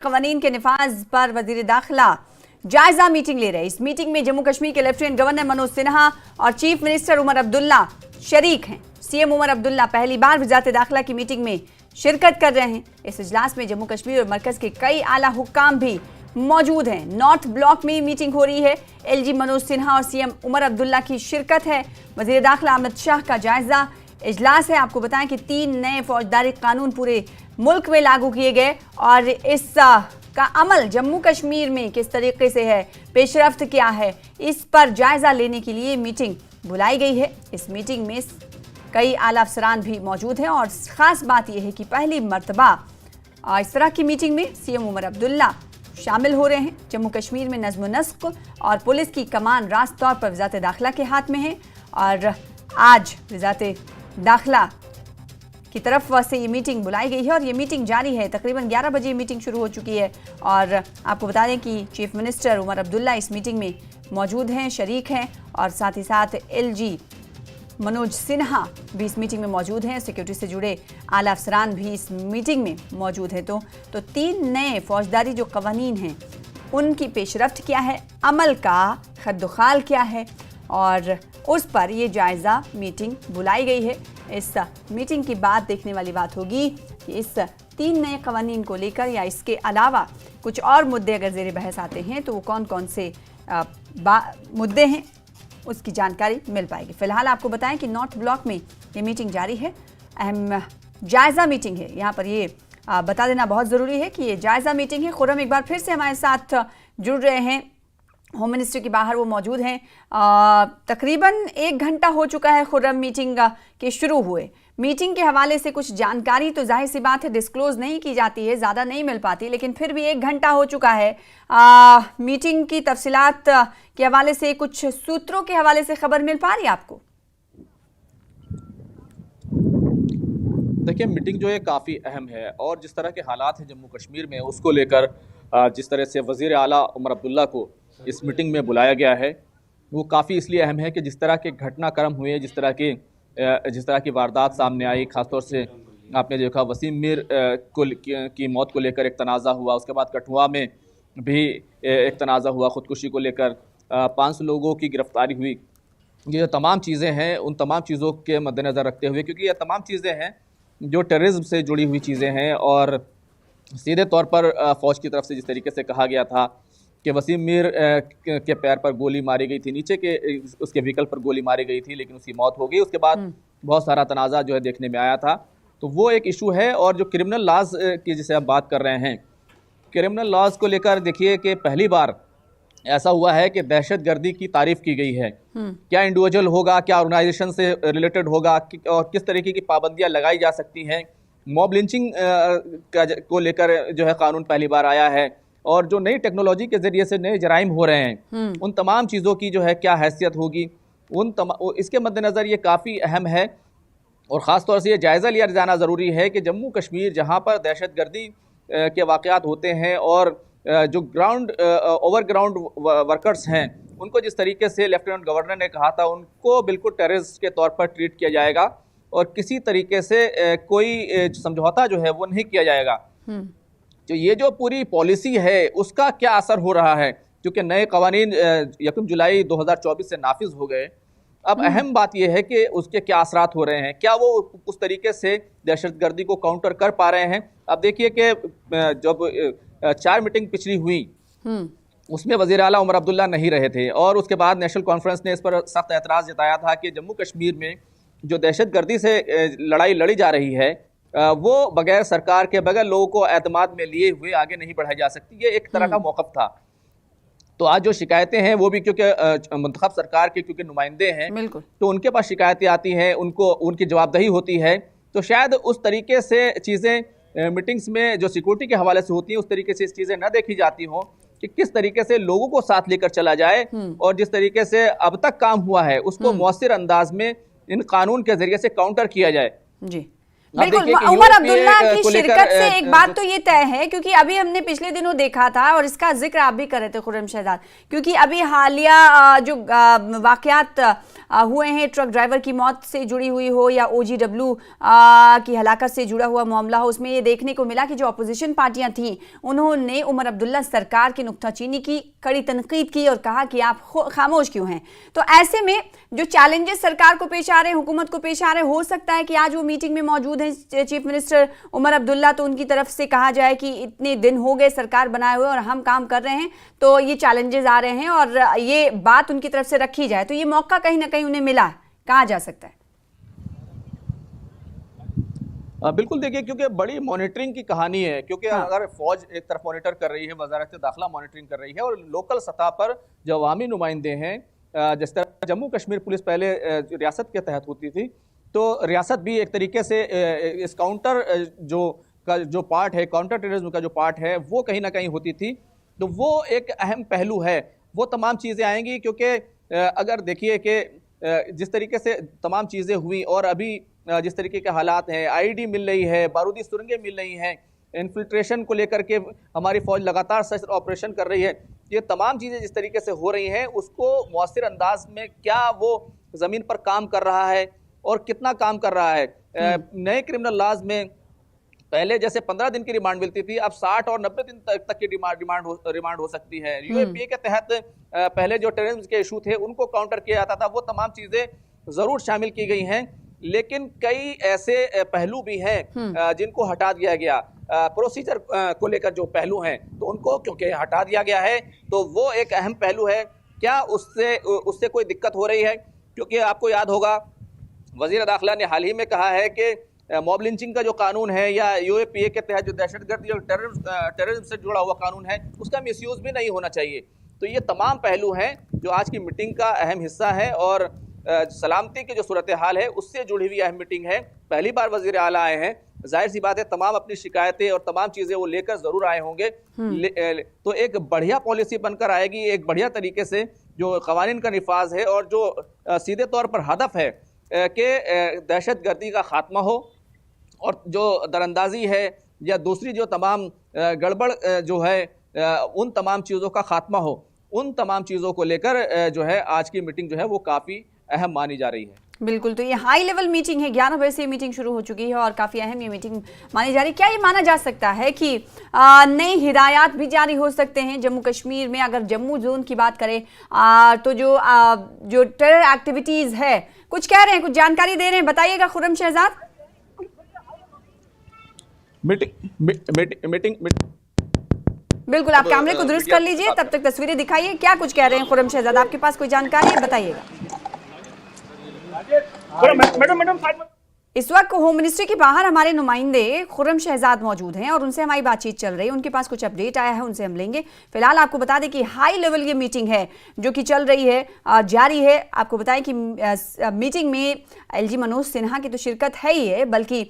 कवानीन के निफाज पर वजीर दाखिला जायजा मीटिंग ले रहे हैं। इस मीटिंग में जम्मू कश्मीर के लेफ्टिनेंट गवर्नर मनोज सिन्हा और चीफ मिनिस्टर उमर अब्दुल्ला शरीक हैं। सीएम उमर अब्दुल्ला पहली बार वजारत दाखिला की मीटिंग में शिरकत कर रहे हैं। इस इजलास में जम्मू कश्मीर और मरकज के कई आला हुक्काम भी मौजूद हैं। नॉर्थ ब्लॉक में मीटिंग हो रही है। एलजी मनोज सिन्हा और सीएम उमर अब्दुल्ला की शिरकत है। वजीर दाखिला अमित शाह का जायजा इजलास है। आपको बताएं कि 3 नए फौजदारी कानून पूरे मुल्क में लागू किए गए और इस का अमल जम्मू कश्मीर में किस तरीके से है, पेशरफ्त क्या है, इस पर जायजा लेने के लिए मीटिंग बुलाई गई है। इस मीटिंग में कई आला अफसरान भी मौजूद हैं और खास बात यह है कि पहली मर्तबा इस तरह की मीटिंग में सीएम उमर अब्दुल्ला शामिल हो रहे हैं। जम्मू कश्मीर में नज़्म नस्क और पुलिस की कमान रास्त तौर पर वजारत दाखिला के हाथ में है और आज वजारत दाखिला की तरफ से ये मीटिंग बुलाई गई है और ये मीटिंग जारी है। तकरीबन 11 बजे मीटिंग शुरू हो चुकी है और आपको बता दें कि चीफ मिनिस्टर उमर अब्दुल्ला इस मीटिंग में मौजूद हैं, शरीक हैं और साथ ही साथ एलजी मनोज सिन्हा भी इस मीटिंग में मौजूद हैं। सिक्योरिटी से जुड़े आला अफसरान भी इस मीटिंग में मौजूद हैं। तो 3 नए फौजदारी जो कवानीन हैं उनकी पेशरफ्त क्या है, अमल का खद्दुखाल क्या है और उस पर ये जायज़ा मीटिंग बुलाई गई है। इस मीटिंग की बात देखने वाली बात होगी कि इस 3 नए कवानीन को लेकर या इसके अलावा कुछ और मुद्दे अगर ज़ेरे बहस आते हैं तो वो कौन कौन से मुद्दे हैं उसकी जानकारी मिल पाएगी। फिलहाल आपको बताएं कि नॉर्थ ब्लॉक में ये मीटिंग जारी है। अहम जायज़ा मीटिंग है। यहाँ पर ये बता देना बहुत ज़रूरी है कि ये जायज़ा मीटिंग है। खुर्रम एक बार फिर से हमारे साथ जुड़ रहे हैं, होम मिनिस्टर के बाहर वो मौजूद हैं। तकरीबन 1 घंटा हो चुका है खुर्रम मीटिंग के शुरू हुए। मीटिंग के हवाले से कुछ जानकारी तो जाहिर सी बात है डिस्क्लोज नहीं की जाती है, ज़्यादा नहीं मिल पाती, लेकिन फिर भी 1 घंटा हो चुका है। मीटिंग की तफसीलात के हवाले से कुछ सूत्रों के हवाले से खबर मिल पा रही है आपको? देखिए, मीटिंग जो है काफ़ी अहम है और जिस तरह के हालात हैं जम्मू कश्मीर में उसको लेकर जिस तरह से वज़ीर आला उमर अब्दुल्ला को इस मीटिंग में बुलाया गया है वो काफ़ी इसलिए अहम है कि जिस तरह के घटनाक्रम हुए, जिस तरह की वारदात सामने आई, ख़ासतौर से आपने देखा वसीम मीर की मौत को लेकर एक तनाज़ा हुआ, उसके बाद कठुआ में भी एक तनाज़ा हुआ ख़ुदकुशी को लेकर, 500 लोगों की गिरफ़्तारी हुई। ये तमाम चीज़ें हैं, उन तमाम चीज़ों के मद्देनज़र रखते हुए, क्योंकि ये तमाम चीज़ें हैं जो टेररिज्म से जुड़ी हुई चीज़ें हैं और सीधे तौर पर फ़ौज की तरफ से जिस तरीके से कहा गया था कि वसीम मीर के पैर पर गोली मारी गई थी, नीचे के उसके व्हीकल पर गोली मारी गई थी लेकिन उसकी मौत हो गई। उसके बाद बहुत सारा तनाज़ा जो है देखने में आया था। तो वो एक इशू है। और जो क्रिमिनल लॉज की जिसे हम बात कर रहे हैं, क्रिमिनल लॉज को लेकर देखिए कि पहली बार ऐसा हुआ है कि दहशतगर्दी की तारीफ़ की गई है। क्या इंडिविजुअल होगा, क्या ऑर्गेनाइजेशन से रिलेटेड होगा और किस तरीके की पाबंदियाँ लगाई जा सकती हैं। मॉब लिंचिंग को लेकर जो है कानून पहली बार आया है और जो नई टेक्नोलॉजी के जरिए से नए जराइम हो रहे हैं उन तमाम चीज़ों की जो है क्या हैसियत होगी, इसके मद्देनज़र ये काफ़ी अहम है। और ख़ास तौर से ये जायज़ा लिया जाना ज़रूरी है कि जम्मू कश्मीर जहाँ पर दहशतगर्दी के वाक़यात होते हैं और जो ओवरग्राउंड वर्कर्स हैं उनको जिस तरीके से लेफ्टिनेंट गवर्नर ने कहा था उनको बिल्कुल टेररिस्ट के तौर पर ट्रीट किया जाएगा और किसी तरीके से कोई समझौता जो है वो नहीं किया जाएगा। तो ये जो पूरी पॉलिसी है उसका क्या असर हो रहा है, क्योंकि नए कवानीन 1 जुलाई 2024 से नाफिज हो गए। अब अहम बात यह है कि उसके क्या असरात हो रहे हैं, क्या वो उस तरीके से दहशतगर्दी को काउंटर कर पा रहे हैं। अब देखिए कि जब 4 मीटिंग पिछली हुई उसमें वज़ीर आला उमर अब्दुल्ला नहीं रहे थे और उसके बाद नेशनल कॉन्फ्रेंस ने इस पर सख्त एतराज़ जताया था कि जम्मू कश्मीर में जो दहशतगर्दी से लड़ाई लड़ी जा रही है वो बगैर सरकार के, बगैर लोगों को एतमाद में लिए हुए आगे नहीं बढ़ाई जा सकती। ये एक तरह का मौक़िफ़ था। तो आज जो शिकायतें हैं वो भी क्योंकि मुंतखब सरकार के क्योंकि नुमाइंदे हैं तो उनके पास शिकायतें आती हैं, उनकी जवाबदेही होती है। तो शायद उस तरीके से चीज़ें मीटिंग्स में जो सिक्योरिटी के हवाले से होती हैं उस तरीके से इस चीज़ें न देखी जाती हों कि किस तरीके से लोगों को साथ लेकर चला जाए और जिस तरीके से अब तक काम हुआ है उसको मौसर अंदाज में इन कानून के जरिए से काउंटर किया जाए। जी बिल्कुल, देखिए कि उमर UAPA अब्दुल्ला की को लेकर, शिरकत से एक बात तो ये तय है, क्योंकि अभी हमने पिछले दिनों देखा था और इसका जिक्र आप भी कर रहे थे खुर्रम शहजाद, क्योंकि अभी हालिया जो वाकयात हुए हैं, ट्रक ड्राइवर की मौत से जुड़ी हुई हो या OGW की हलाकत से जुड़ा हुआ मामला हो, उसमें ये देखने को मिला कि जो अपोजिशन पार्टियां थीं उन्होंने उमर अब्दुल्ला सरकार की नुक्ताचीनी की, कड़ी तनकीद की और कहा कि आप खामोश क्यों हैं। तो ऐसे में जो चैलेंजेस सरकार को पेश आ रहे हैं, हुकूमत को पेश आ रहे हैं, हो सकता है कि आज वो मीटिंग में मौजूद हैं चीफ मिनिस्टर उमर अब्दुल्ला, तो उनकी तरफ से कहा जाए कि इतने दिन हो गए सरकार बनाए हुए और हम काम कर रहे हैं, तो ये चैलेंजेस आ रहे हैं और ये बात उनकी तरफ से रखी जाए, तो ये मौका कहीं ना कहीं उन्हें मिला है, कहा जा सकता है। बिल्कुल, देखिए क्योंकि बड़ी मॉनिटरिंग की कहानी है, क्योंकि अगर फौज एक तरफ मॉनिटर कर रही है, वजारत दाखिला मॉनिटरिंग कर रही है और लोकल सतह पर जो अवामी नुमाइंदे हैं, जिस तरह जम्मू कश्मीर पुलिस पहले रियासत के तहत होती थी, तो रियासत भी एक तरीके से इस काउंटर जो पार्ट है, काउंटर टेररिज्म का जो पार्ट है, वो कहीं ना कहीं होती थी। तो वो एक अहम पहलू है, वो तमाम चीज़ें आएंगी, क्योंकि अगर देखिए कि जिस तरीके से तमाम चीज़ें हुई और अभी जिस तरीके के हालात हैं, IED मिल रही है, बारूदी सुरंगें मिल रही हैं, इन्फिल्ट्रेशन को लेकर के हमारी फ़ौज लगातार सशस्त्र ऑपरेशन कर रही है, ये तमाम चीज़ें जिस तरीके से हो रही हैं, उसको मौसर अंदाज में क्या वो ज़मीन पर काम कर रहा है और कितना काम कर रहा है। नए क्रिमिनल लॉज में पहले जैसे 15 दिन की रिमांड मिलती थी, अब 60 और 90 दिन तक की रिमांड हो सकती है। UAPA के तहत पहले जो टेररिज्म के इशू थे उनको काउंटर किया जाता था, वो तमाम चीज़ें ज़रूर शामिल की गई हैं, लेकिन कई ऐसे पहलू भी हैं जिनको हटा दिया गया। प्रोसीजर को लेकर जो पहलू हैं, तो उनको क्योंकि हटा दिया गया है, तो वो एक अहम पहलू है। क्या उससे कोई दिक्कत हो रही है? क्योंकि आपको याद होगा वज़ीर दाखिला ने हाल ही में कहा है कि मॉब लिंचिंग का जो कानून है या UAPA के तहत जो दहशतगर्दी और टेररिज्म से जुड़ा हुआ कानून है, उसका मिसयूज़ भी नहीं होना चाहिए। तो ये तमाम पहलू हैं जो आज की मीटिंग का अहम हिस्सा है और सलामती की जो सूरत हाल है उससे जुड़ी हुई अहम मीटिंग है। पहली बार वज़ीर आला आए हैं, जाहिर सी बात है तमाम अपनी शिकायतें और तमाम चीज़ें वो लेकर ज़रूर आए होंगे, तो एक बढ़िया पॉलिसी बनकर आएगी, एक बढ़िया तरीके से जो क़वानीन का निफाज है और जो सीधे तौर पर हदफ है कि दहशतगर्दी का खात्मा हो और जो दरअंदाजी है या दूसरी जो तमाम गड़बड़ जो है उन तमाम चीज़ों का खात्मा हो, उन तमाम चीज़ों को लेकर जो है आज की मीटिंग जो है वो काफ़ी अहम मानी जा रही है। बिल्कुल, तो ये हाई लेवल मीटिंग है, 11 बजे से ये मीटिंग शुरू हो चुकी है और काफ़ी अहम ये मीटिंग मानी जा रही है। क्या ये माना जा सकता है कि नई हिदायत भी जारी हो सकते हैं जम्मू कश्मीर में? अगर जम्मू जोन की बात करें तो जो टेरर एक्टिविटीज़ है, कुछ कह रहे हैं, कुछ जानकारी दे रहे हैं, बताइएगा खुर्रम शहजाद। मीटिंग बिल्कुल, आप कैमरे को दुरुस्त कर लीजिए, तब तक तस्वीरें दिखाइए, क्या कुछ कह रहे हैं खुर्रम शहजाद, आपके पास कोई जानकारी है, बताइएगा। इस वक्त होम मिनिस्ट्री के बाहर हमारे नुमाइंदे खुर्रम शहजाद मौजूद हैं और उनसे हमारी बातचीत चल रही है, उनके पास कुछ अपडेट आया है, उनसे हम लेंगे। फिलहाल आपको बता दें कि हाई लेवल ये मीटिंग है जो कि चल रही है, जारी है। आपको बताएं कि मीटिंग में LG मनोज सिन्हा की तो शिरकत है ही है, बल्कि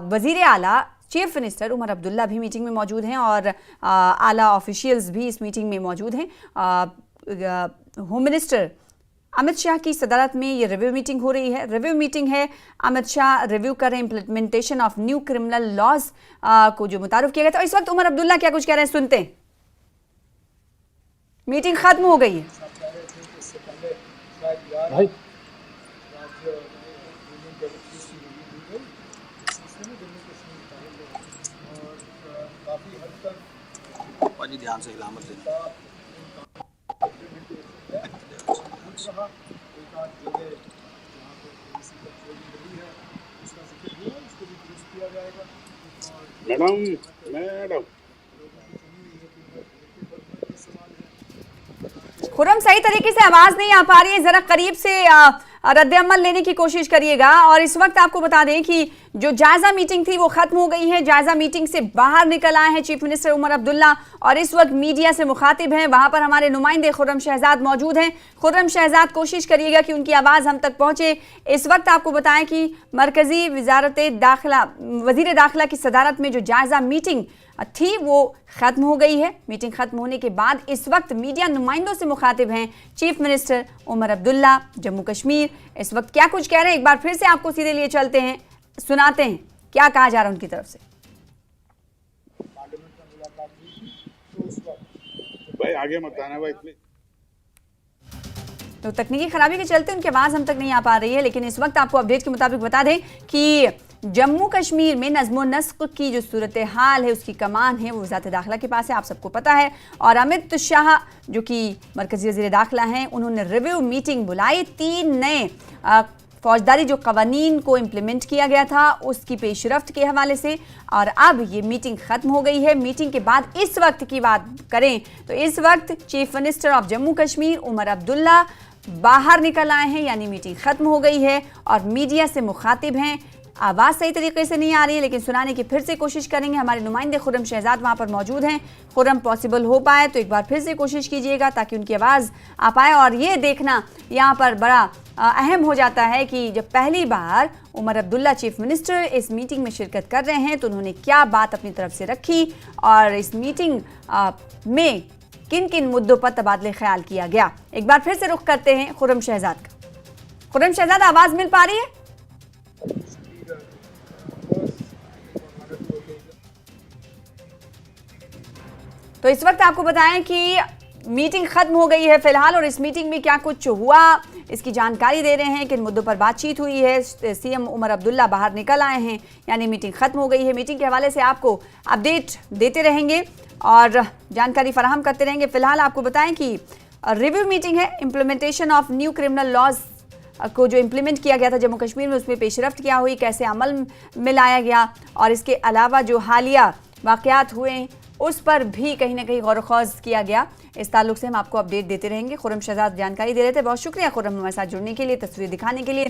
वजीर आला चीफ मिनिस्टर उमर अब्दुल्ला भी मीटिंग में मौजूद हैं और आला ऑफिशियल्स भी इस मीटिंग में मौजूद हैं। होम मिनिस्टर अमित शाह की सदारत में ये रिव्यू मीटिंग हो रही है। रिव्यू मीटिंग है, अमित शाह रिव्यू कर रहे हैं implementation of new criminal laws को जो मुतारुफ किया गया था। इस वक्त उमर अब्दुल्ला क्या कुछ कह रहे हैं, सुनते हैं। मीटिंग खत्म हो गई है। ध्यान से इलामत से मैडम खुर्रम, सही तरीके से आवाज नहीं आ पा रही है, जरा करीब से रद्द-ए-अमल लेने की कोशिश करिएगा। और इस वक्त आपको बता दें कि जो जायजा मीटिंग थी वो खत्म हो गई है। जायजा मीटिंग से बाहर निकल आए हैं चीफ मिनिस्टर उमर अब्दुल्ला और इस वक्त मीडिया से मुखातिब हैं। वहां पर हमारे नुमाइंदे खुर्रम शहजाद मौजूद हैं। खुर्रम शहजाद, कोशिश करिएगा कि उनकी आवाज़ हम तक पहुंचे। इस वक्त आपको बताएं कि मरकजी वज़ीर दाखिला की सदारत में जो जायजा मीटिंग थी वो ख़त्म हो गई है। मीटिंग ख़त्म होने के बाद इस वक्त मीडिया नुमाइंदों से मुखातिब हैं चीफ मिनिस्टर उमर अब्दुल्ला जम्मू कश्मीर। इस वक्त क्या कुछ कह रहे हैं, एक बार फिर से आपको सीधे लिए चलते हैं, सुनाते हैं क्या कहा जा रहा है उनकी तरफ से? भाई आगे मत आना भाई प्लीज। तो तकनीकी खराबी के चलते उनकी आवाज़ हम तक नहीं आ पा रही है, लेकिन इस वक्त आपको अपडेट के मुताबिक बता दें कि जम्मू कश्मीर में नज़्म व नस्क की जो सूरत हाल है उसकी कमान है वो वज़ारत दाखिला के पास है, आप सबको पता है। और अमित शाह जो कि मरकज़ी वज़ीर दाखिला हैं, उन्होंने रिव्यू मीटिंग बुलाई। 3 नए फौजदारी जो कवानीन को इम्प्लीमेंट किया गया था उसकी पेशरफ्त के हवाले से, और अब ये मीटिंग ख़त्म हो गई है। मीटिंग के बाद इस वक्त की बात करें तो इस वक्त chief minister of Jammu Kashmir Omar Abdullah बाहर निकल आए हैं, यानी मीटिंग ख़त्म हो गई है और मीडिया से मुखातिब हैं। आवाज़ सही तरीके से नहीं आ रही है, लेकिन सुनाने की फिर से कोशिश करेंगे। हमारे नुमाइंदे खुर्रम शहजाद वहाँ पर मौजूद हैं। खुर्रम, पॉसिबल हो पाए तो एक बार फिर से कोशिश कीजिएगा ताकि उनकी आवाज़ आ पाए। और ये देखना यहाँ पर बड़ा अहम हो जाता है कि जब पहली बार उमर अब्दुल्ला चीफ मिनिस्टर इस मीटिंग में शिरकत कर रहे हैं तो उन्होंने क्या बात अपनी तरफ से रखी और इस मीटिंग में किन किन मुद्दों पर तबादले ख्याल किया गया। एक बार फिर से रुख करते हैं खुर्रम शहजाद का। खुर्रम शहजाद, आवाज़ मिल पा रही है? तो इस वक्त आपको बताएं कि मीटिंग खत्म हो गई है फिलहाल, और इस मीटिंग में क्या कुछ हुआ इसकी जानकारी दे रहे हैं, किन मुद्दों पर बातचीत हुई है। सीएम उमर अब्दुल्ला बाहर निकल आए हैं, यानी मीटिंग खत्म हो गई है। मीटिंग के हवाले से आपको अपडेट देते रहेंगे और जानकारी फराहम करते रहेंगे। फिलहाल आपको बताएं कि रिव्यू मीटिंग है, implementation of new criminal laws को जो इम्प्लीमेंट किया गया था जम्मू कश्मीर में उसमें पेशरफ्त क्या हुई, कैसे अमल में लाया गया, और इसके अलावा जो हालिया वाक़यात हुए उस पर भी कहीं ना कहीं गौर-व-ख़ौज़ किया गया। इस ताल्लुक से हम आपको अपडेट देते रहेंगे। खुर्रम शहजाद जानकारी दे रहे थे। बहुत शुक्रिया खुर्रम, हमारे साथ जुड़ने के लिए, तस्वीर दिखाने के लिए।